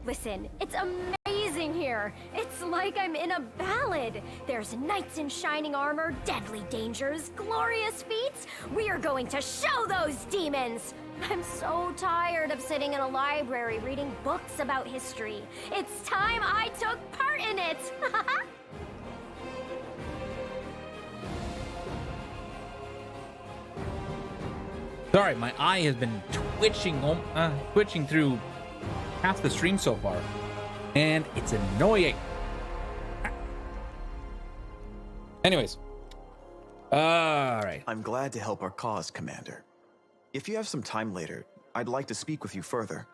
Listen, it's amazing here. It's like I'm in a ballad. There's knights in shining armor, deadly dangers, glorious feats. We are going to show those demons. I'm so tired of sitting in a library reading books about history. It's time I took part in it. Sorry, my eye has been twitching through half the stream so far, and it's annoying. Anyways, all right. I'm glad to help our cause, Commander. If you have some time later, I'd like to speak with you further.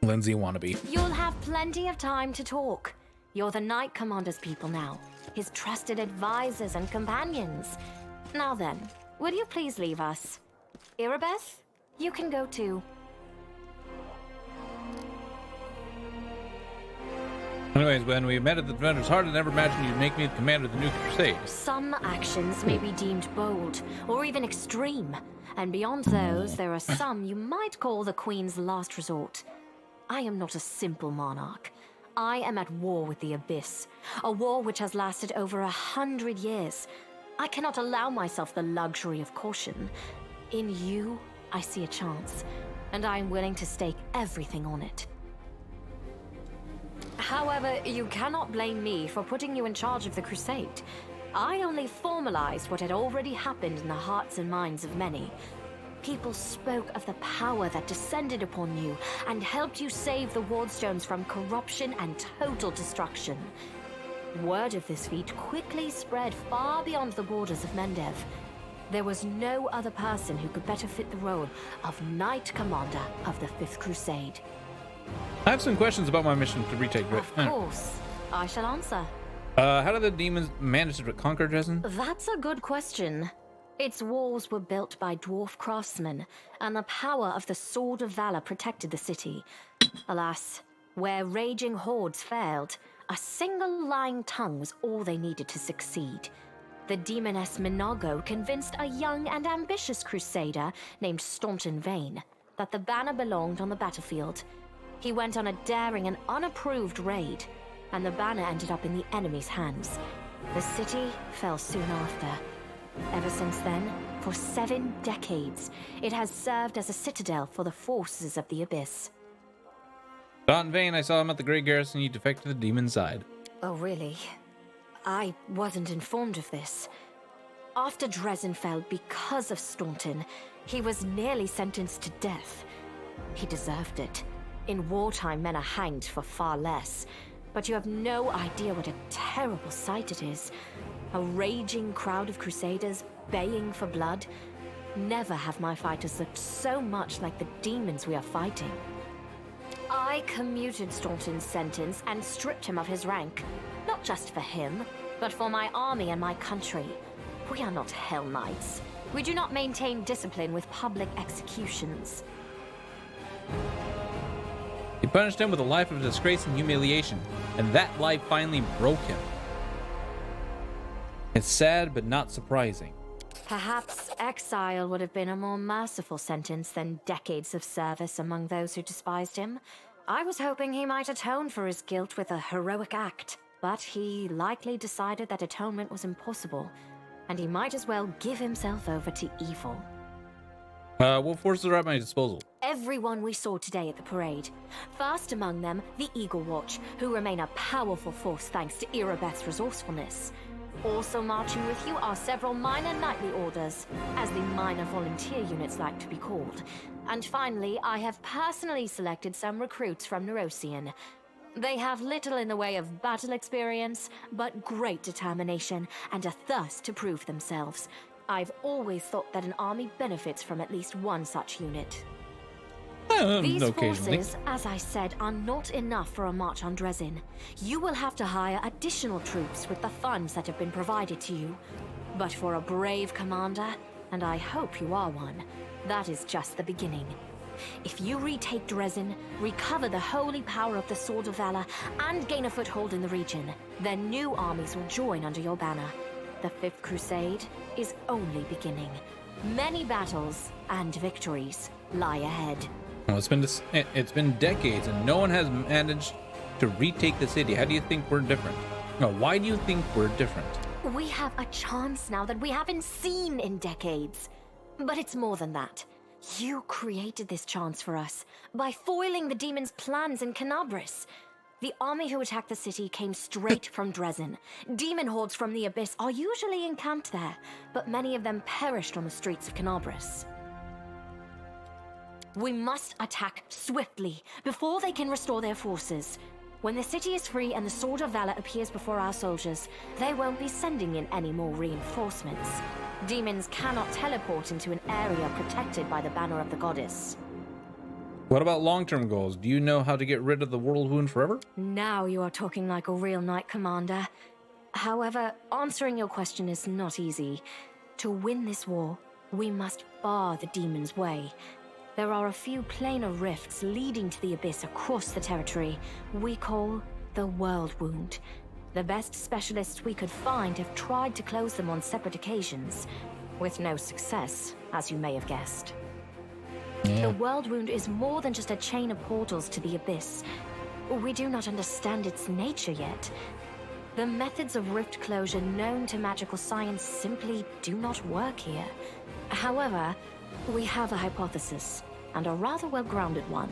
Lindsay wannabe. You'll have plenty of time to talk. You're the Knight Commander's people now, his trusted advisors and companions. Now then, would you please leave us? Irabeth, you can go too. Anyways, when we met at the event, it was hard to never imagine you'd make me the commander of the new crusade. Some actions may be deemed bold, or even extreme. And beyond those, there are some you might call the Queen's last resort. I am not a simple monarch. I am at war with the Abyss, a war which has lasted over 100 years. I cannot allow myself the luxury of caution. In you, I see a chance, and I am willing to stake everything on it. However, you cannot blame me for putting you in charge of the crusade. I only formalized what had already happened in the hearts and minds of many. People spoke of the power that descended upon you and helped you save the Wardstones from corruption and total destruction. Word of this feat quickly spread far beyond the borders of Mendev. There was no other person who could better fit the role of Knight Commander of the Fifth Crusade. I have some questions about my mission to retake Dresden. Of course, I shall answer. How did the demons manage to conquer Dresden? That's a good question. Its walls were built by dwarf craftsmen, and the power of the Sword of Valor protected the city. Alas, where raging hordes failed, a single lying tongue was all they needed to succeed. The demoness Minago convinced a young and ambitious crusader named Staunton Vane that the banner belonged on the battlefield. He went on a daring and unapproved raid, and the banner ended up in the enemy's hands. The city fell soon after. Ever since then, for 7 decades, it has served as a citadel for the forces of the Abyss. Staunton Vane, I saw him at the Grey Garrison. He defected to the demon side. Oh, really? I wasn't informed of this. After Dresden fell because of Staunton, he was nearly sentenced to death. He deserved it. In wartime, men are hanged for far less. But you have no idea what a terrible sight it is. A raging crowd of crusaders baying for blood. Never have my fighters looked so much like the demons we are fighting. I commuted Staunton's sentence and stripped him of his rank. Not just for him, but for my army and my country. We are not Hell Knights. We do not maintain discipline with public executions. He punished him with a life of disgrace and humiliation, and that life finally broke him. It's sad, but not surprising. Perhaps exile would have been a more merciful sentence than decades of service among those who despised him. I was hoping he might atone for his guilt with a heroic act, but he likely decided that atonement was impossible, and he might as well give himself over to evil. What forces are at my disposal? Everyone we saw today at the parade. First among them, the Eagle Watch, who remain a powerful force thanks to Irabeth's resourcefulness. Also marching with you are several minor knightly orders, as the minor volunteer units like to be called. And finally, I have personally selected some recruits from Neurosian. They have little in the way of battle experience, but great determination and a thirst to prove themselves. I've always thought that an army benefits from at least one such unit. These forces, as I said, are not enough for a march on Dresden. You will have to hire additional troops with the funds that have been provided to you. But for a brave commander, and I hope you are one, that is just the beginning. If you retake Dresden, recover the holy power of the Sword of Valor, and gain a foothold in the region, then new armies will join under your banner. The Fifth Crusade is only beginning. Many battles and victories lie ahead. Well, it's been decades, and no one has managed to retake the city. How do you think we're different? No, why do you think we're different? We have a chance now that we haven't seen in decades. But it's more than that. You created this chance for us by foiling the demon's plans in Canabris. The army who attacked the city came straight from Dresden. Demon hordes from the Abyss are usually encamped there, but many of them perished on the streets of Canabris. We must attack swiftly, before they can restore their forces. When the city is free and the Sword of Valor appears before our soldiers, they won't be sending in any more reinforcements. Demons cannot teleport into an area protected by the banner of the goddess. What about long-term goals? Do you know how to get rid of the world wound forever? Now you are talking like a real knight commander. However, answering your question is not easy. To win this war, we must bar the demon's way. There are a few planar rifts leading to the Abyss across the territory we call the World Wound. The best specialists we could find have tried to close them on separate occasions, with no success, as you may have guessed. Yeah. The World Wound is more than just a chain of portals to the Abyss. We do not understand its nature yet. The methods of rift closure known to magical science simply do not work here. However, we have a hypothesis, and a rather well-grounded one,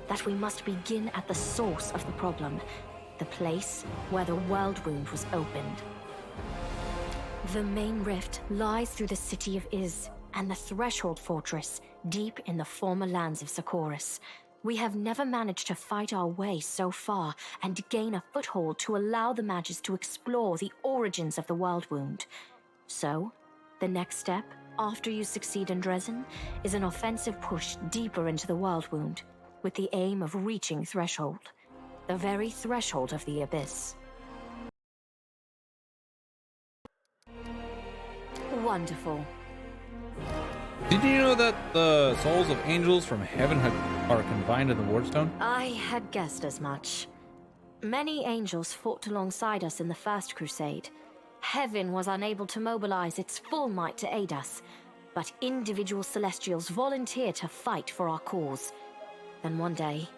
that we must begin at the source of the problem, the place where the World Wound was opened. The main rift lies through the city of Iz and the Threshold Fortress, deep in the former lands of Socorus. We have never managed to fight our way so far and gain a foothold to allow the mages to explore the origins of the World Wound. So, the next step, after you succeed in Dresden, is an offensive push deeper into the World Wound, with the aim of reaching Threshold, the very threshold of the Abyss. Wonderful. Did you know that the souls of angels from heaven are confined in the Wardstone? I had guessed as much. Many angels fought alongside us in the First Crusade. Heaven was unable to mobilize its full might to aid us, but individual celestials volunteered to fight for our cause. Then one day,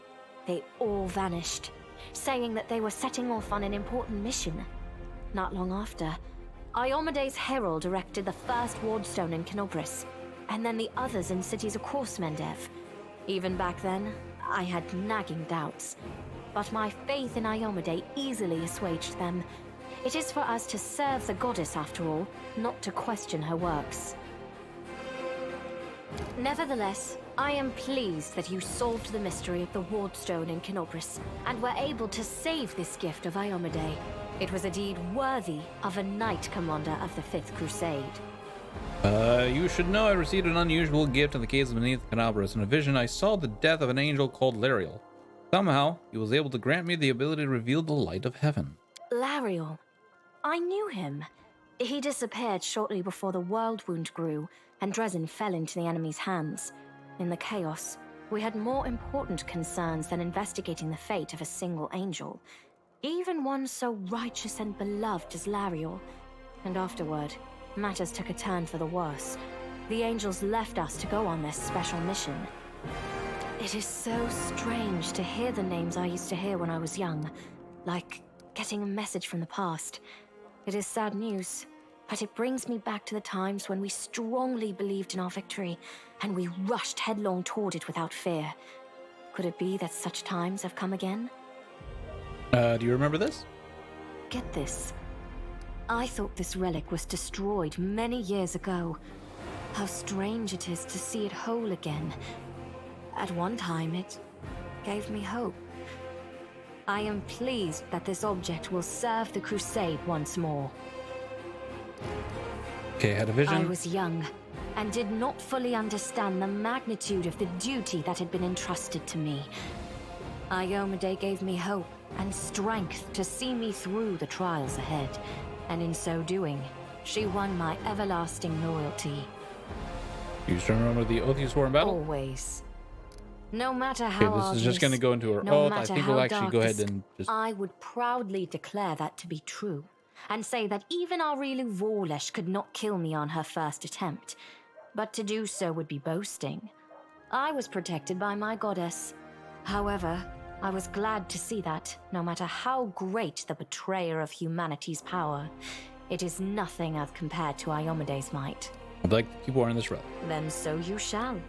they all vanished, saying that they were setting off on an important mission. Not long after, Iomede's herald erected the first wardstone in Canobris, and then the others in cities across Mendev. Even back then, I had nagging doubts, but my faith in Iomede easily assuaged them. It is for us to serve the goddess after all, not to question her works. Nevertheless, I am pleased that you solved the mystery of the Wardstone in Canobris, and were able to save this gift of Iomede. It was a deed worthy of a knight commander of the Fifth Crusade. You should know I received an unusual gift in the caves beneath Canabris. In a vision, I saw the death of an angel called Lariel. Somehow, he was able to grant me the ability to reveal the light of heaven. Lariel. I knew him. He disappeared shortly before the World Wound grew, and Dresden fell into the enemy's hands. In the chaos, we had more important concerns than investigating the fate of a single angel. Even one so righteous and beloved as Lariel. And afterward, matters took a turn for the worse. The angels left us to go on this special mission. It is so strange to hear the names I used to hear when I was young, like getting a message from the past. It is sad news, but it brings me back to the times when we strongly believed in our victory, and we rushed headlong toward it without fear. Could it be that such times have come again? Do you remember this? Get this. I thought this relic was destroyed many years ago. How strange it is to see it whole again. At one time, it gave me hope. I am pleased that this object will serve the Crusade once more. Okay, I had a vision. I was young, and did not fully understand the magnitude of the duty that had been entrusted to me. Iomede gave me hope and strength to see me through the trials ahead, and in so doing, she won my everlasting loyalty. You still remember the oath you swore in battle? Always. No matter how Okay, this is just going to go into her oath. I think we'll actually go ahead and just... I would proudly declare that to be true, and say that even our Rilu Vorlesh could not kill me on her first attempt. But to do so would be boasting. I was protected by my goddess. However, I was glad to see that, no matter how great the betrayer of humanity's power, it is nothing as compared to Iomede's might. I'd like to keep wearing this relic. Then so you shall.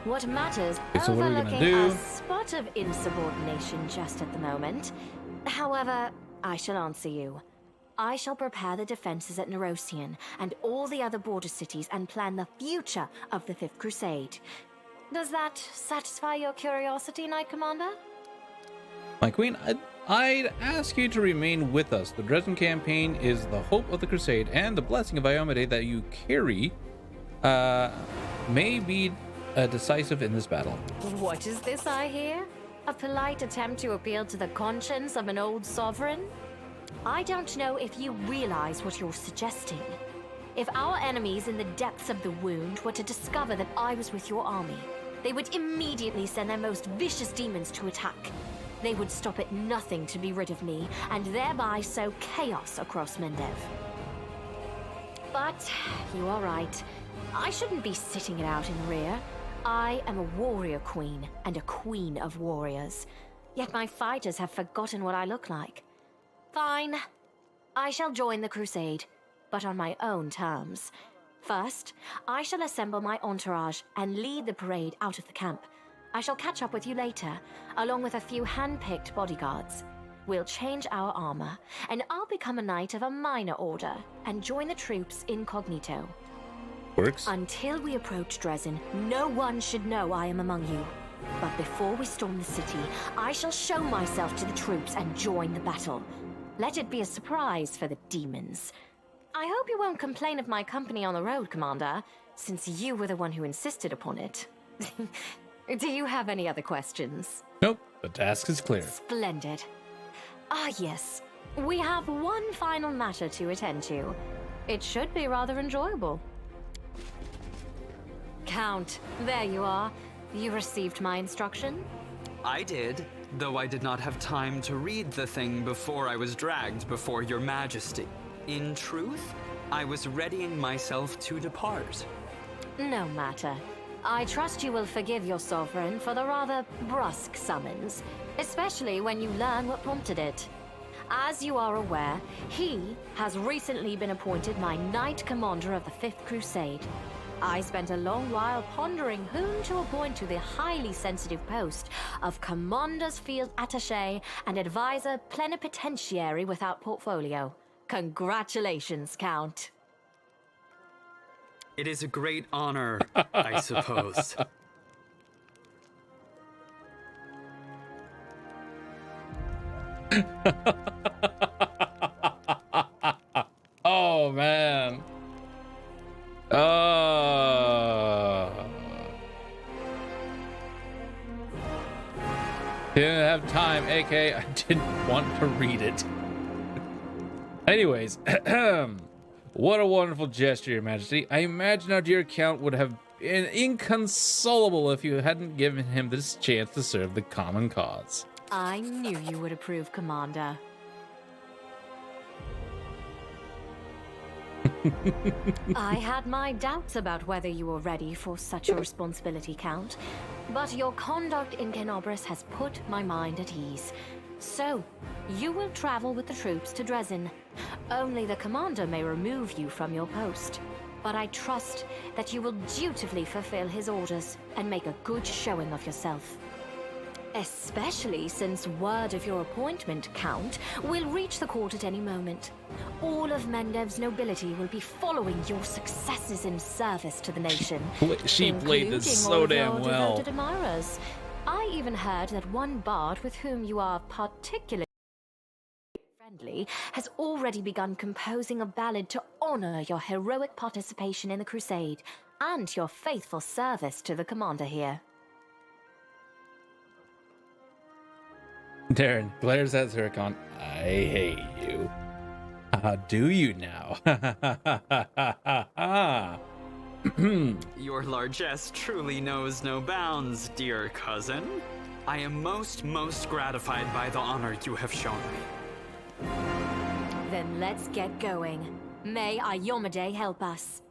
What matters, Okay, so what are we gonna overlooking do? a spot of insubordination just at the moment. However, I shall answer you. I shall prepare the defenses at Nerosian and all the other border cities and plan the future of the Fifth Crusade. Does that satisfy your curiosity, Knight Commander? My queen, I'd ask you to remain with us. The Dresden campaign is the hope of the crusade, and the blessing of Iomade that you carry may be decisive in this battle. What is this I hear? A polite attempt to appeal to the conscience of an old sovereign? I don't know if you realize what you're suggesting. If our enemies in the depths of the wound were to discover that I was with your army, they would immediately send their most vicious demons to attack. They would stop at nothing to be rid of me, and thereby sow chaos across Mendev. But you are right. I shouldn't be sitting it out in the rear. I am a warrior queen, and a queen of warriors. Yet my fighters have forgotten what I look like. Fine. I shall join the crusade, but on my own terms. First, I shall assemble my entourage and lead the parade out of the camp. I shall catch up with you later, along with a few hand-picked bodyguards. We'll change our armor, and I'll become a knight of a minor order and join the troops incognito. Works. Until we approach Dresden, no one should know I am among you. But before we storm the city, I shall show myself to the troops and join the battle. Let it be a surprise for the demons. I hope you won't complain of my company on the road, Commander, since you were the one who insisted upon it. Do you have any other questions? Nope, the task is clear. Splendid. Ah, yes. We have one final matter to attend to. It should be rather enjoyable. Count, there you are. You received my instruction? I did, though I did not have time to read the thing before I was dragged before your majesty. In truth, I was readying myself to depart. No matter. I trust you will forgive your sovereign for the rather brusque summons, especially when you learn what prompted it. As you are aware, he has recently been appointed my Knight Commander of the Fifth Crusade. I spent a long while pondering whom to appoint to the highly sensitive post of Commander's Field Attaché and Advisor Plenipotentiary without portfolio. Congratulations, Count. It is a great honor, I suppose. Oh, man. Didn't have time, aka I didn't want to read it. Anyways, what a wonderful gesture, Your Majesty. I imagine our dear Count would have been inconsolable if you hadn't given him this chance to serve the common cause. I knew you would approve, Commander. I had my doubts about whether you were ready for such a responsibility, Count, but your conduct in Kenobris has put my mind at ease. So, you will travel with the troops to Dresden. Only the commander may remove you from your post. But I trust that you will dutifully fulfill his orders and make a good showing of yourself. Especially since word of your appointment, Count, will reach the court at any moment. All of Mendev's nobility will be following your successes in service to the nation. She played this including so all of damn your well. devoted admirers. I even heard that one bard with whom you are particularly friendly has already begun composing a ballad to honor your heroic participation in the crusade and your faithful service to the commander here. Darren glares at Zircon. I hate you. How do you now? Your largesse truly knows no bounds, dear cousin. I am most gratified by the honor you have shown me. Then let's get going. May Iomade help us.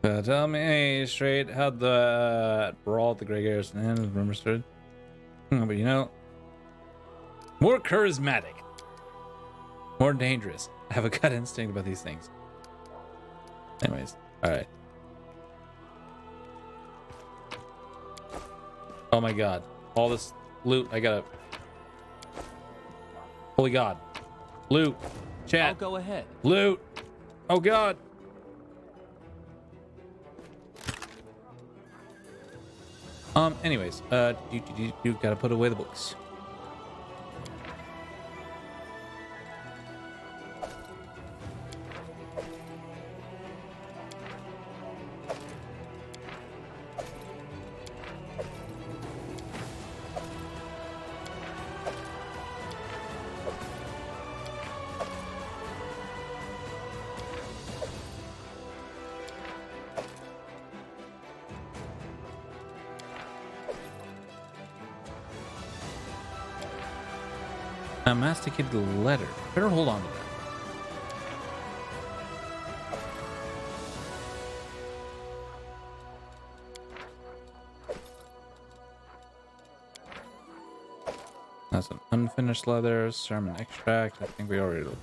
Tell me straight how the brawl at the Grey Garrison ends. Rumor started. But you know, more charismatic, more dangerous. I have a gut instinct about these things. Anyways, all right. Oh my god, all this loot! I gotta. Holy god, loot! Chat. I'll go ahead. Loot! Oh god. Anyways, you gotta put away the books. A masticated letter. Better hold on to that. That's an unfinished leather, sermon extract. I think we already did.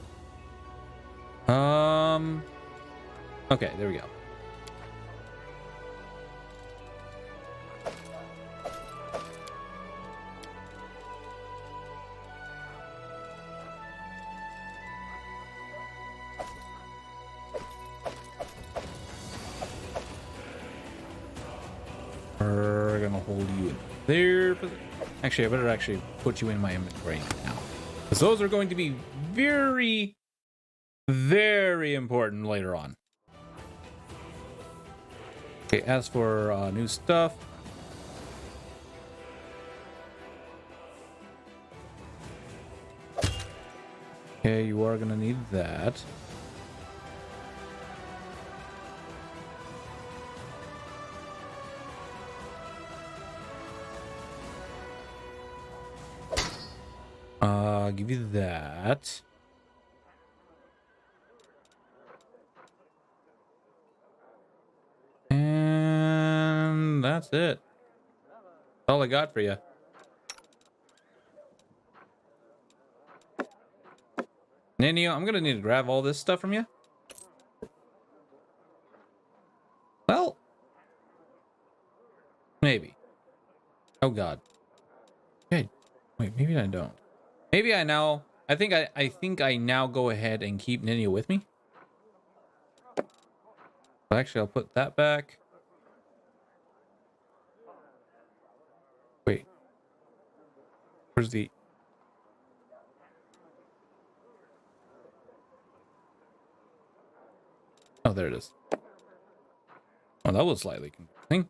Okay, there we go. We're gonna hold you in there. Actually, I better actually put you in my inventory now, because those are going to be very, very important later on. Okay, as for new stuff, okay, you are gonna need that. I'll give you that. And that's it. That's all I got for you. Nanio, I'm gonna need to grab all this stuff from you. Well, maybe. Oh god. Okay. Wait, maybe I don't. Maybe I now. I think I now go ahead and keep Ninja with me. But actually, I'll put that back. Wait. Where's the? Oh, there it is. Oh, that was slightly confusing.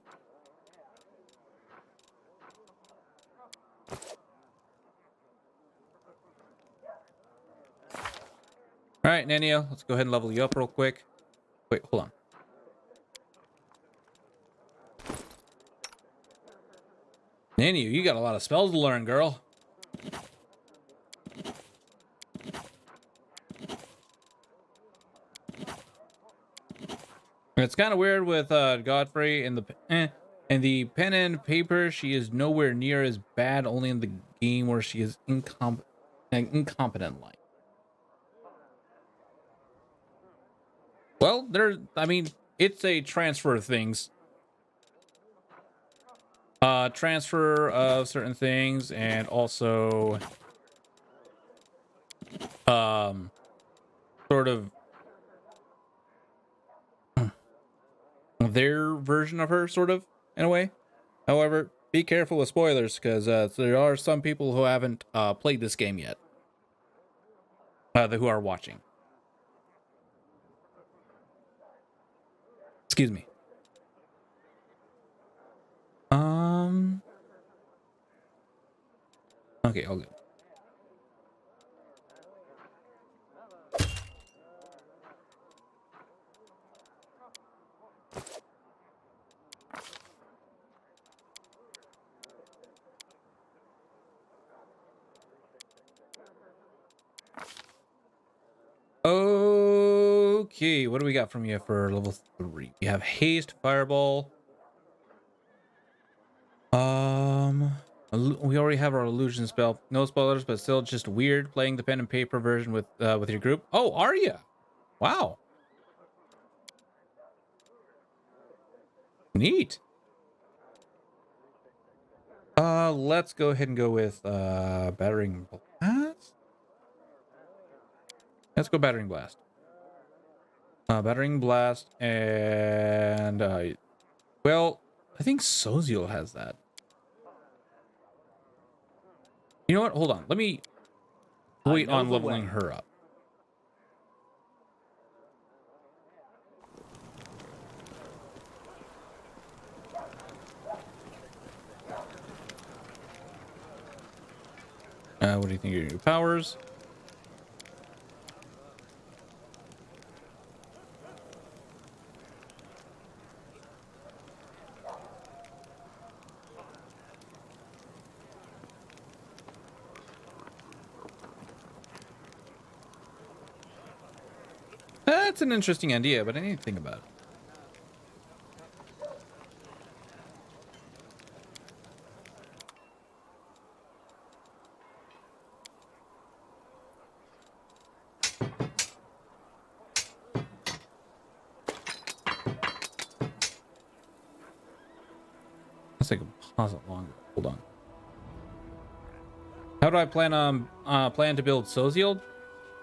All right, Nanio, let's go ahead and level you up real quick. Wait, hold on. Nanio, you got a lot of spells to learn, girl. It's kind of weird with Godfrey and the pen and paper. She is nowhere near as bad. Only in the game where she is incompetent like. Well, I mean, it's a transfer of things. Transfer of certain things, and also, sort of their version of her, sort of, in a way. However, be careful with spoilers, because there are some people who haven't played this game yet, who are watching. Excuse me. Okay, all good. Okay, what do we got from you for level 3? We have haste, fireball. We already have our illusion spell. No spoilers, but still just weird playing the pen and paper version with your group. Oh, are you? Wow. Neat. Let's go ahead and go with battering blast. Let's go battering blast. Battering blast and well, I think Soziel has that. You know what? Hold on. Let me wait on leveling her up. What do you think of your powers? That's an interesting idea, but I need to think about it. Let's take a pause it longer. Hold on. How do I plan to build Soziel?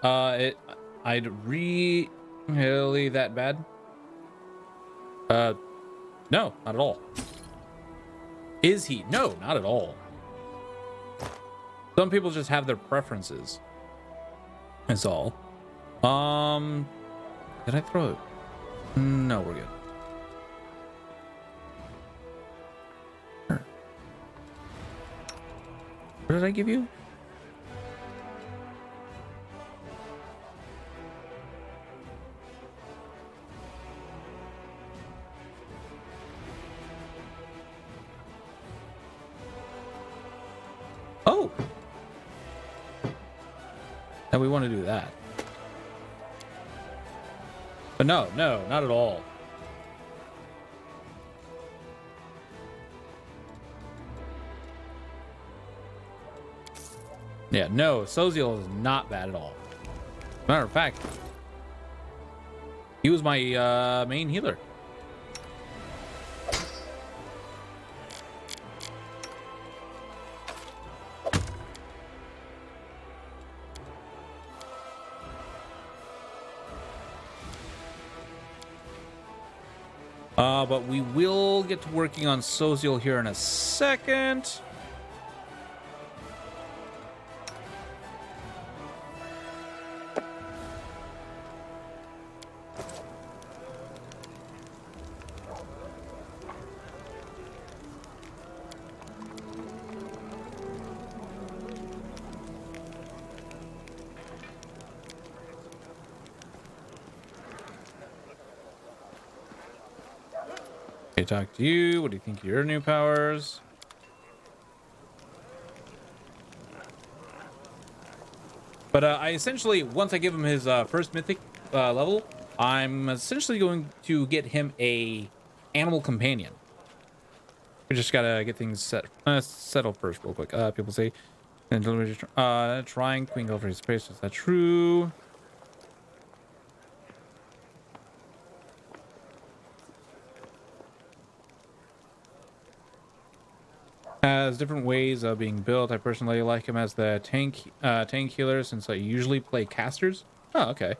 I'd really that bad? No, not at all. Is he? No, not at all. Some people just have their preferences. That's all. Did I throw it? No, we're good. What did I give you? Oh! Now we want to do that. But no, not at all. Yeah, no, Soziel is not bad at all. Matter of fact, he was my main healer. But we will get to working on Soziel here in a second. Okay, talk to you. What do you think of your new powers? But I essentially, once I give him his first mythic level, I'm essentially going to get him a animal companion. We just gotta get things settled first, real quick. People say, trying queen over his space. Is that true? Has different ways of being built. I personally like him as the tank healer since I usually play casters. Oh, okay.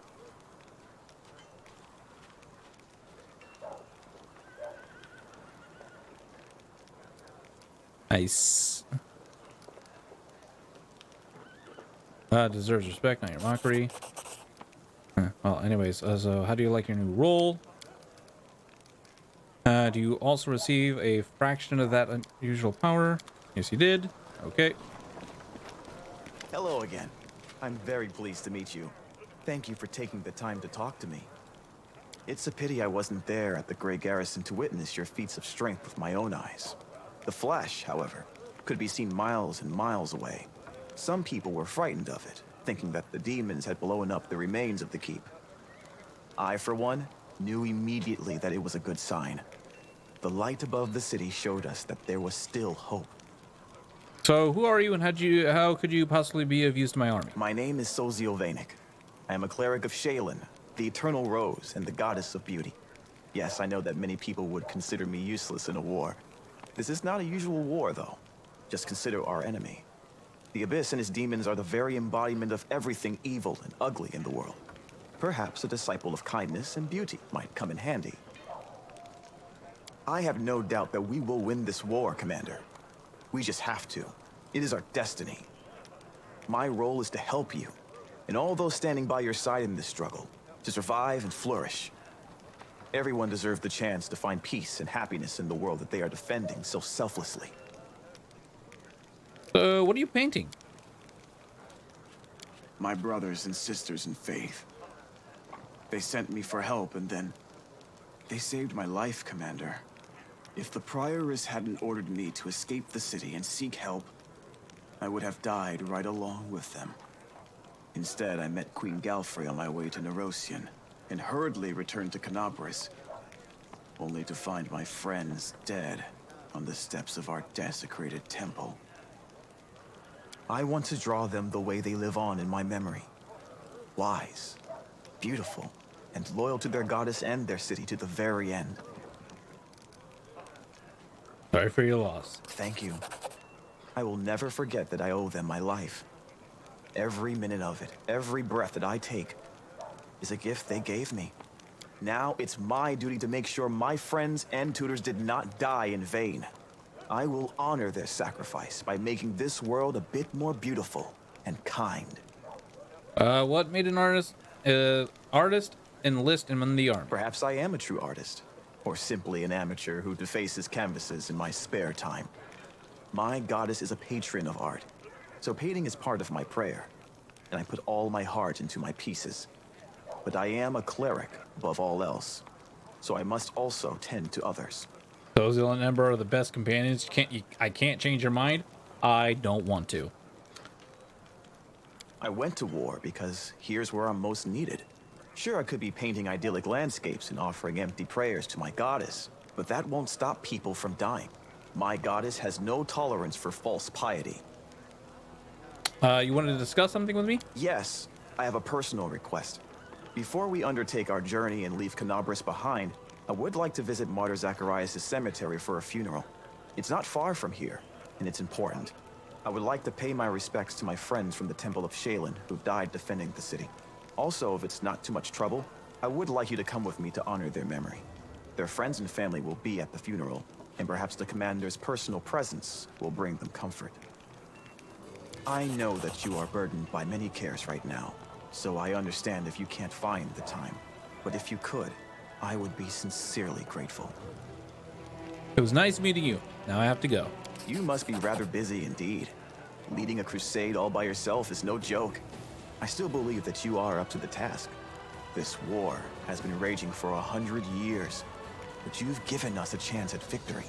Nice. Deserves respect, not your mockery. Well, anyways, so how do you like your new role? Do you also receive a fraction of that unusual power? Yes, you did. Okay. Hello again. I'm very pleased to meet you. Thank you for taking the time to talk to me. It's a pity I wasn't there at the Grey Garrison to witness your feats of strength with my own eyes. The flash, however, could be seen miles and miles away. Some people were frightened of it, thinking that the demons had blown up the remains of the keep. I, for one, knew immediately that it was a good sign. The light above the city showed us that there was still hope. So, who are you, and how could you possibly be of use to my army? My name is Sozio Vanek. I am a cleric of Shaylin, the Eternal Rose and the Goddess of Beauty. Yes, I know that many people would consider me useless in a war. This is not a usual war, though. Just consider our enemy. The Abyss and his demons are the very embodiment of everything evil and ugly in the world. Perhaps a disciple of kindness and beauty might come in handy. I have no doubt that we will win this war, Commander. We just have to. It is our destiny. My role is to help you, and all those standing by your side in this struggle, to survive and flourish. Everyone deserves the chance to find peace and happiness in the world that they are defending so selflessly. So, what are you painting? My brothers and sisters in faith. They sent me for help, and then they saved my life, Commander. If the Prioress hadn't ordered me to escape the city and seek help, I would have died right along with them. Instead, I met Queen Galfrey on my way to Nerosian, and hurriedly returned to Canabris, only to find my friends dead on the steps of our desecrated temple. I want to draw them the way they live on in my memory. Wise, beautiful, and loyal to their goddess and their city to the very end. Sorry for your loss. Thank you. I will never forget that I owe them my life. Every minute of it, every breath that I take, is a gift they gave me. Now it's my duty to make sure my friends and tutors did not die in vain. I will honor their sacrifice by making this world a bit more beautiful and kind. What made an artist enlist in the army? Perhaps I am a true artist, or simply an amateur who defaces canvases in my spare time. My goddess is a patron of art, so painting is part of my prayer, and I put all my heart into my pieces. But I am a cleric above all else, so I must also tend to others. Ozil and Ember are the best companions. I can't change your mind. I don't want to. I went to war because here's where I'm most needed. Sure, I could be painting idyllic landscapes and offering empty prayers to my goddess, but that won't stop people from dying. My goddess has no tolerance for false piety. You wanted to discuss something with me? Yes, I have a personal request. Before we undertake our journey and leave Canabris behind, I would like to visit Martyr Zacharias' cemetery for a funeral. It's not far from here, and it's important. I would like to pay my respects to my friends from the Temple of Shaylin who died defending the city. Also, if it's not too much trouble, I would like you to come with me to honor their memory. Their friends and family will be at the funeral, and perhaps the commander's personal presence will bring them comfort. I know that you are burdened by many cares right now, so I understand if you can't find the time. But if you could, I would be sincerely grateful. It was nice meeting you. Now I have to go. You must be rather busy indeed. Leading a crusade all by yourself is no joke. I still believe that you are up to the task. This war has been raging for 100 years, but you've given us a chance at victory.